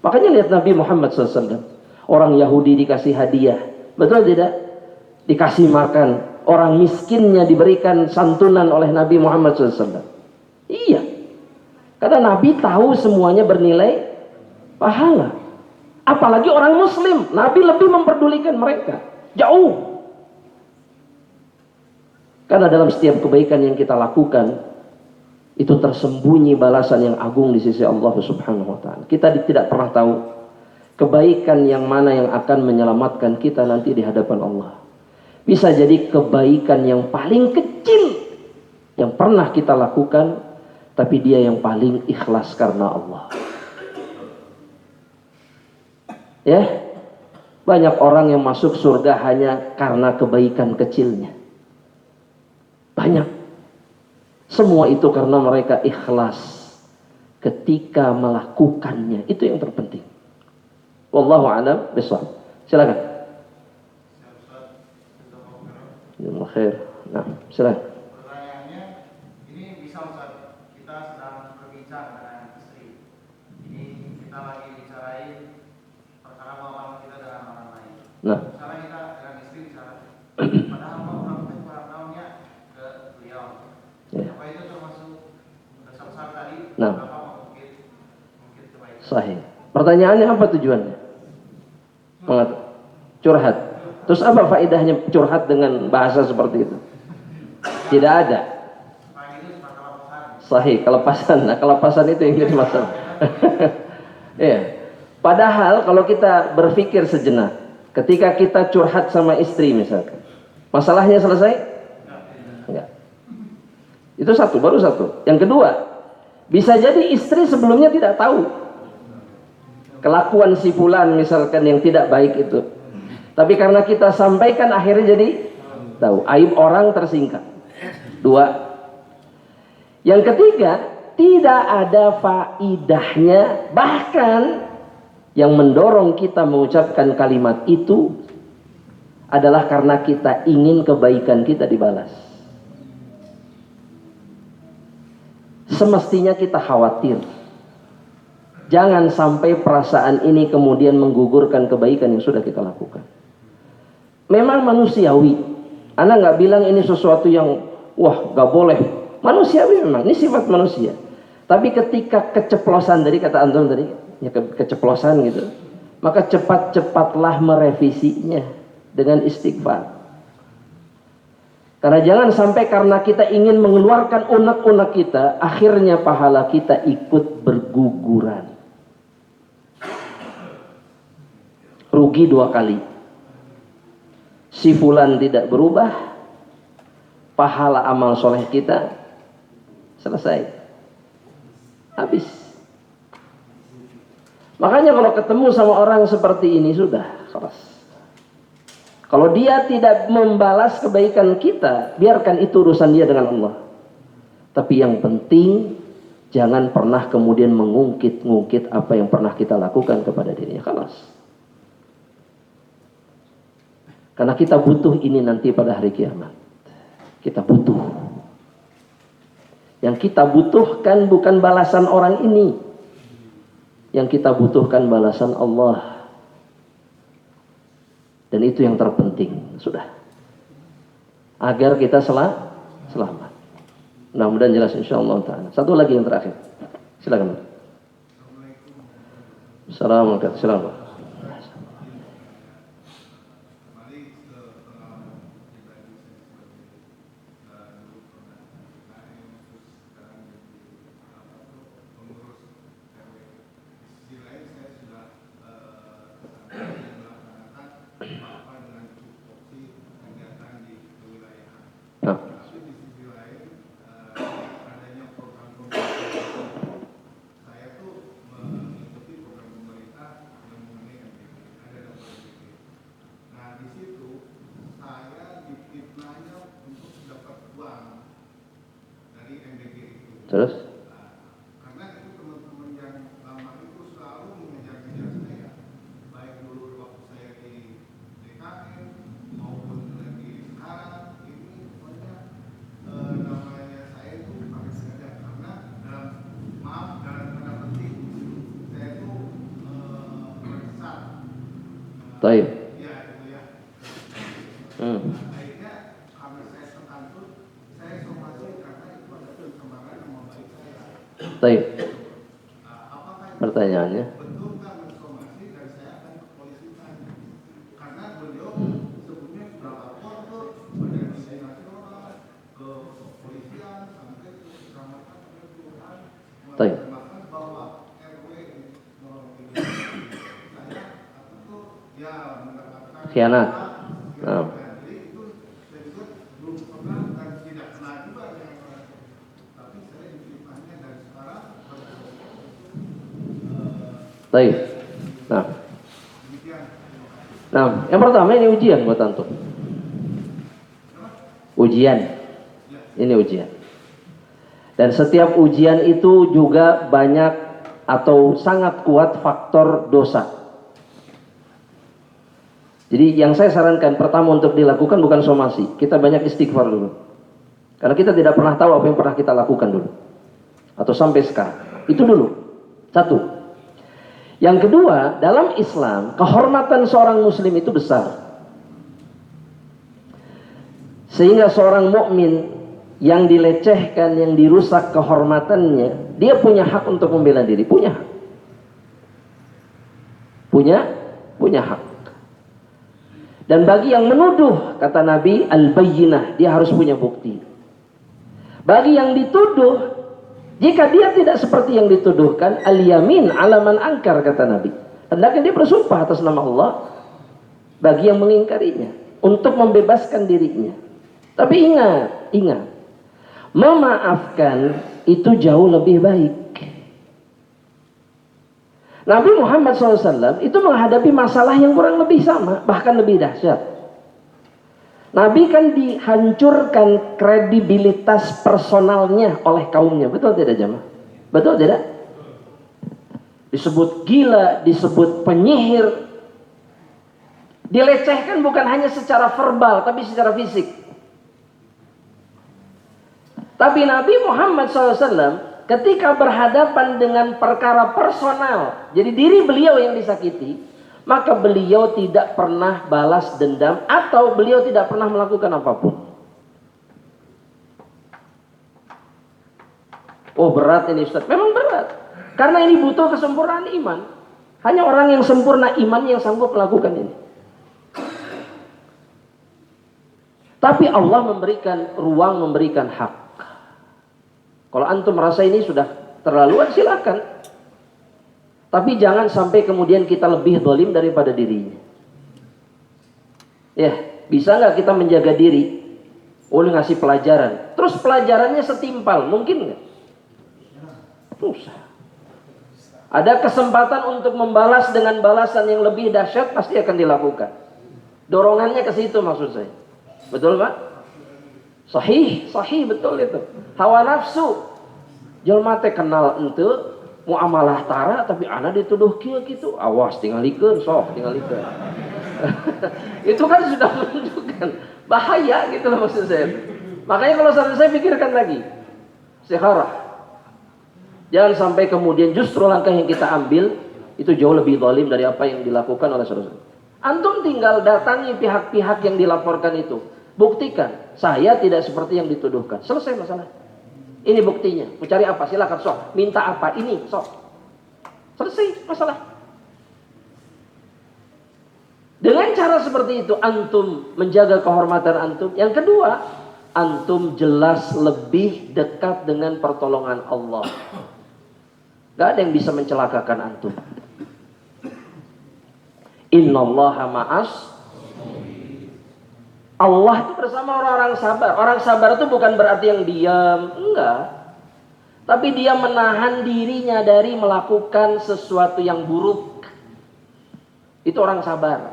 Makanya lihat Nabi Muhammad SAW, orang Yahudi dikasih hadiah, betul tidak? Dikasih makan, orang miskinnya diberikan santunan oleh Nabi Muhammad SAW. Iya, karena Nabi tahu semuanya bernilai pahala. Apalagi orang muslim, Nabi lebih memperdulikan mereka, jauh. Karena dalam setiap kebaikan yang kita lakukan, itu tersembunyi balasan yang agung di sisi Allah Subhanahu wa ta'ala. Kita tidak pernah tahu kebaikan yang mana yang akan menyelamatkan kita nanti di hadapan Allah. Bisa jadi kebaikan yang paling kecil yang pernah kita lakukan, tapi dia yang paling ikhlas karena Allah. Ya, banyak orang yang masuk surga hanya karena kebaikan kecilnya. Banyak. Semua itu karena mereka ikhlas ketika melakukannya. Itu yang terpenting. Wallahu a'lam bishawab. Silakan. Jazakallahu khair. Nah, silakan. Pertanyaannya, ini bisa Ustaz, kita sedang berbincang dengan istri. Ini kita lagi bicarain perkara pengalaman kita dengan orang lain. Nah, Sekarang kita dengan istri bicara. Padahal orang itu kurang tahunya ke beliau. ya. Apa itu termasuk dasar tadi? Nah. Apa mungkin kebaikan? Sahih. Pertanyaannya apa tujuannya? Curhat. Terus apa faedahnya curhat dengan bahasa seperti itu? Tidak ada. Supaya itu sebagai kelepasan. Sahih, kelepasan. Nah, kelepasan itu yang jadi masalah. Ya. Padahal kalau kita berpikir sejenak, ketika kita curhat sama istri misalkan, masalahnya selesai? Enggak. Itu satu, baru satu. Yang kedua, bisa jadi istri sebelumnya tidak tahu kelakuan si fulan misalkan yang tidak baik itu. Tapi karena kita sampaikan akhirnya jadi tahu. Aib orang tersingkap. Dua. Yang ketiga, tidak ada faidahnya, bahkan yang mendorong kita mengucapkan kalimat itu adalah karena kita ingin kebaikan kita dibalas. Semestinya kita khawatir jangan sampai perasaan ini kemudian menggugurkan kebaikan yang sudah kita lakukan. Memang manusiawi. Ana nggak bilang ini sesuatu yang wah nggak boleh. Manusiawi memang, ini sifat manusia. Tapi ketika keceplosan dari kata antum tadi, ya keceplosan gitu, maka cepat-cepatlah merevisinya dengan istighfar. Karena jangan sampai karena kita ingin mengeluarkan unek-unek kita, akhirnya pahala kita ikut berguguran. Rugi dua kali. Si fulan tidak berubah, pahala amal soleh kita selesai, habis. Makanya kalau ketemu sama orang seperti ini sudah keras. Kalau dia tidak membalas kebaikan kita, biarkan itu urusan dia dengan Allah. Tapi yang penting jangan pernah kemudian mengungkit-ungkit apa yang pernah kita lakukan kepada dirinya. Keras. Karena kita butuh ini nanti pada hari kiamat. Kita butuh. Yang kita butuhkan bukan balasan orang ini. Yang kita butuhkan balasan Allah. Dan itu yang terpenting. Sudah. Agar kita selamat. Mudah-mudahan jelas insyaAllah ta'ala. Satu lagi yang terakhir. Silakan. Assalamualaikum. Terus? Karena itu teman-teman yang lama itu selalu mengejar-ngejar saya, baik dulu waktu saya di DKM maupun lagi sekarang. Ini pokoknya namanya saya itu pakai sengaja karena dalam tanda petik saya itu meresap. Baik. Ya itu ya. Akhirnya karena saya terkantut, saya somasi karena itu ada perkembangan nama baik saya. Baik. Pertanyaannya. Betulkah mensomasi dan saya akan ke polisi tanya? Karena beliau sebelumnya sudah lapor ke Badan Intelijen Nasional, ke kepolisian, sampai ke kecamatan, ke kelurahan, mengatakan bahwa RW saya itu ya mendapatkan Khianat. Jadi itu saya juga belum pernah dan tidak pernah juga dengan orang. Tapi saya ditanya dari sekarang. Baik. Nah, yang pertama ini ujian buat antum. Ujian. Ini ujian. Dan setiap ujian itu juga banyak atau sangat kuat faktor dosa. Jadi yang saya sarankan pertama untuk dilakukan bukan somasi. Kita banyak istighfar dulu. Karena kita tidak pernah tahu apa yang pernah kita lakukan dulu. Atau sampai sekarang. Itu dulu. Satu. Yang kedua, dalam Islam, kehormatan seorang muslim itu besar. Sehingga seorang mukmin yang dilecehkan, yang dirusak kehormatannya, dia punya hak untuk membela diri, punya hak. Punya hak. Dan bagi yang menuduh, kata Nabi, al-bayyinah, dia harus punya bukti. Bagi yang dituduh, Jika dia tidak seperti yang dituduhkan, al-yamin alaman angkar, kata Nabi. Hendaknya dia bersumpah atas nama Allah bagi yang mengingkarinya, untuk membebaskan dirinya. Tapi ingat, memaafkan itu jauh lebih baik. Nabi Muhammad SAW itu menghadapi masalah yang kurang lebih sama, bahkan lebih dahsyat. Nabi kan dihancurkan kredibilitas personalnya oleh kaumnya. Betul tidak jemaah? Betul tidak? Disebut gila, disebut penyihir. Dilecehkan bukan hanya secara verbal, tapi secara fisik. Tapi Nabi Muhammad SAW ketika berhadapan dengan perkara personal, jadi diri beliau yang disakiti, maka beliau tidak pernah balas dendam atau beliau tidak pernah melakukan apapun. Oh berat ini Ustaz. Memang berat. Karena ini butuh kesempurnaan iman. Hanya orang yang sempurna iman yang sanggup melakukan ini. Tapi Allah memberikan ruang, memberikan hak. Kalau antum merasa ini sudah terlaluan, silakan. Tapi jangan sampai kemudian kita lebih zalim daripada dirinya. Ya, bisa nggak kita menjaga diri? Boleh ngasih pelajaran. Terus pelajarannya setimpal, mungkin nggak? Susah. Ada kesempatan untuk membalas dengan balasan yang lebih dahsyat, pasti akan dilakukan. Dorongannya ke situ maksud saya. Betul Pak? Sahih betul itu. Hawa nafsu. Jelma teh kenal ente muamalah tara tapi ana dituduh kieu kitu. Awas tingalikeun sok tingalikeun. Itu kan sudah menunjukkan bahaya gitu loh maksud saya. Makanya kalau saya pikirkan lagi. Sekharah. Jangan sampai kemudian justru langkah yang kita ambil itu jauh lebih zalim dari apa yang dilakukan oleh saudara. Antum tinggal datangi pihak-pihak yang dilaporkan itu. Buktikan, saya tidak seperti yang dituduhkan. Selesai masalah. Ini buktinya. Mau cari apa? Silakan sok. Minta apa? Ini sok. Selesai masalah. Dengan cara seperti itu, antum menjaga kehormatan antum. Yang kedua, antum jelas lebih dekat dengan pertolongan Allah. Gak ada yang bisa mencelakakan antum. Innallaha ma'as. Allah itu bersama orang-orang sabar. Orang sabar itu bukan berarti yang diam, enggak. Tapi dia menahan dirinya dari melakukan sesuatu yang buruk. Itu orang sabar.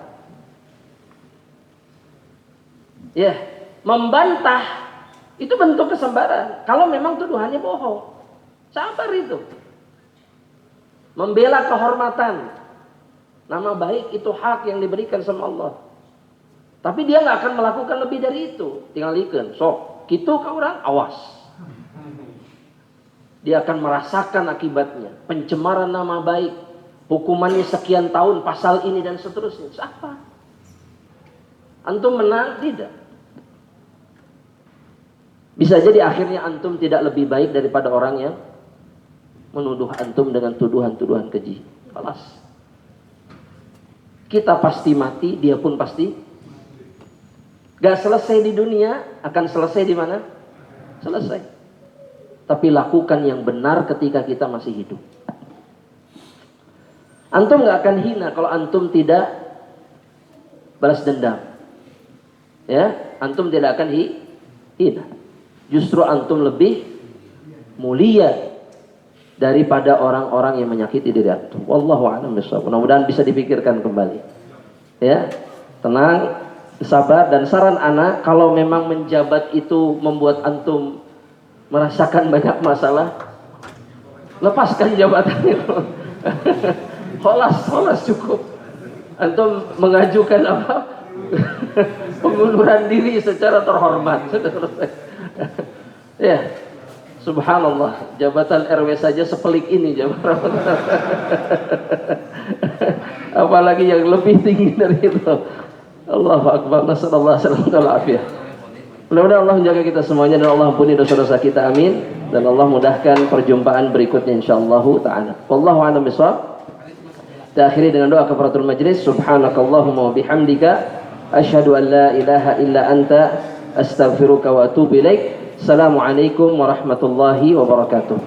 Ya, membantah itu bentuk kesabaran. Kalau memang tuduhannya bohong, sabar itu. Membela kehormatan, nama baik itu hak yang diberikan sama Allah. Tapi dia nggak akan melakukan lebih dari itu. Tinggal ikan, sok, gitu ke orang, awas. Dia akan merasakan akibatnya. Pencemaran nama baik, hukumannya sekian tahun, pasal ini dan seterusnya. Siapa? Antum menang? Tidak. Bisa jadi akhirnya antum tidak lebih baik daripada orang yang menuduh antum dengan tuduhan-tuduhan keji. Alas. Kita pasti mati, dia pun pasti. Gak selesai di dunia, akan selesai di mana? Selesai. Tapi lakukan yang benar ketika kita masih hidup. Antum gak akan hina kalau antum tidak balas dendam. Ya, antum tidak akan hina. Justru antum lebih mulia daripada orang-orang yang menyakiti diri antum. Wallahu a'lam bishawab. Mudah-mudahan bisa dipikirkan kembali. Ya, tenang. Sabar, dan saran anak, kalau memang menjabat itu membuat antum merasakan banyak masalah, lepaskan jabatan itu. Holas cukup. Antum mengajukan apa? Pengunduran diri secara terhormat. Ya, subhanallah, jabatan RW saja sepelik ini jabatan. Apalagi yang lebih tinggi dari itu. Allahu Akbar. Nasallallahu alaihi wasallam. Mudah-mudahan Allah menjaga kita semuanya dan Allah ampuni dosa-dosa kita. Amin. Dan Allah mudahkan perjumpaan berikutnya insyaallah taala. Wallahu a'lam bishawab. Kita akhiri dengan doa kafaratul majlis. Subhanakallahumma wa bihamdika asyhadu an la ilaha illa anta astaghfiruka wa atubu ilaik. Assalamualaikum warahmatullahi wabarakatuh.